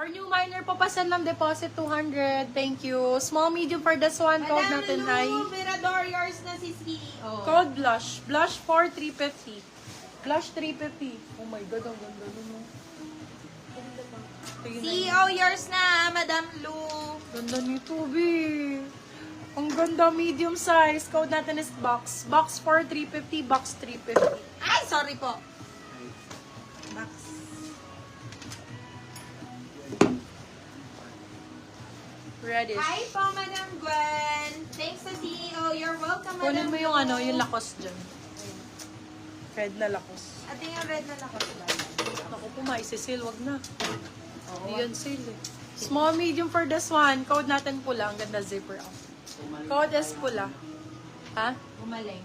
For new minor, papasend ng deposit 200. Thank you. Small, medium for this one. Code Madam natin Lou, ay Mirador, yours na si CEO. code blush. Blush for 350. Blush 350. Oh my God, ang ganda nun. CEO, yours na, Madam Lou. Ganda nito, B. Ang ganda, medium size. Code natin is box. Box for 350, box 350. Ay, sorry po. Box. Reddish. Hi po, Madam Gwen. Thanks sa CEO. You're welcome, Madam Kunin mo yung Lou. ano, yung lakos dyan. Red na lakos. Ate yung red na nakasulat. Ako po, maisisil. Wag na. Hindi yan sale eh. Small, medium for this one. Code natin pula. Ang ganda zipper out. Code is pula. Ha? Umaling.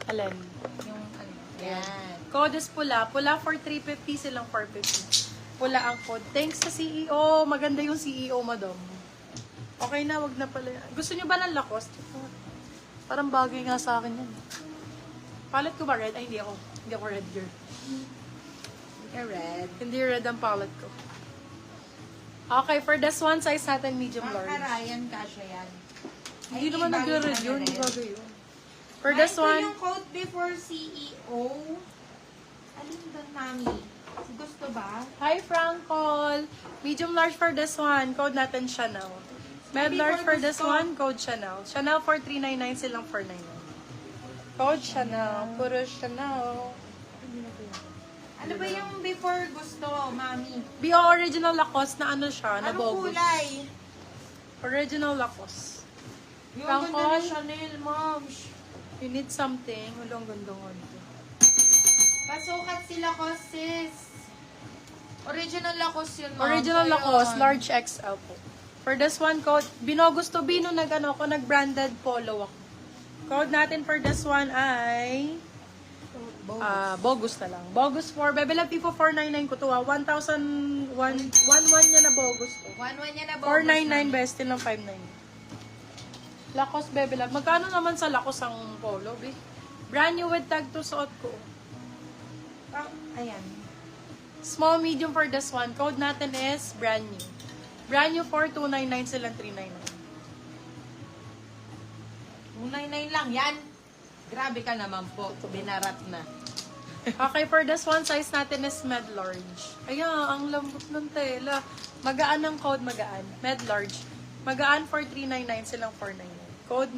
Alin? Yung ano. Yan. Code is pula. Pula for 350, silang 450. Pula ang code. Thanks sa CEO. Maganda yung CEO, madam. Okay na, wag na pala. Gusto nyo ba ng Lacoste? Parang bagay nga sa akin yan. Palette ko ba red? Ay, hindi ako. Hindi ako red girl. Yung red. Hindi red ang palette ko. Okay, for this one, size natin medium large. Karayan, kasha yan. Hindi naman bagay nag-red na yun. red. Hindi bagay yun. For this Ito one, yung code before CEO. Alin doon, mami? Gusto ba? hi Frankol. Medium large for this one. Code natin Chanel. Med large for this one, code Chanel. Chanel for 399, silang 499. Code Chanel. Puro Chanel. Ano ba yung before gusto, mami? BO original Lacoste na ano siya, na Anong bogus. kulay? Original Lacoste. Yung Frankol? ganda ni Chanel, ma'am. You need something. Walang gandong Pasukat sila ko, sis. Original Lacoste yun, ma'am. Original So, Lacoste, yun. large XL po. For this one, code, Binogusto Bino, nag-branded polo ako. Code natin for this one ay Bogus na lang. Bogus 4. Bebelab Pipo 499 ko to. 1,000, 1,1 niya na Bogus to. 1-1 yan na, 499 best ng 599. Lacoste Bebelab. Magkano naman sa Lacoste ang polo, B? Brand new with tag to suot ko. Ayan. Small, medium for this one. Code natin is brand new. Brand new for 299 silang 399. 299 lang, yan. Grabe ka naman po. Binarat na. Okay, for this one, size natin is med large. Ayan, ang lambot ng tela. Magaan ang code, magaan. Med large. Magaan for 399 silang 499. Code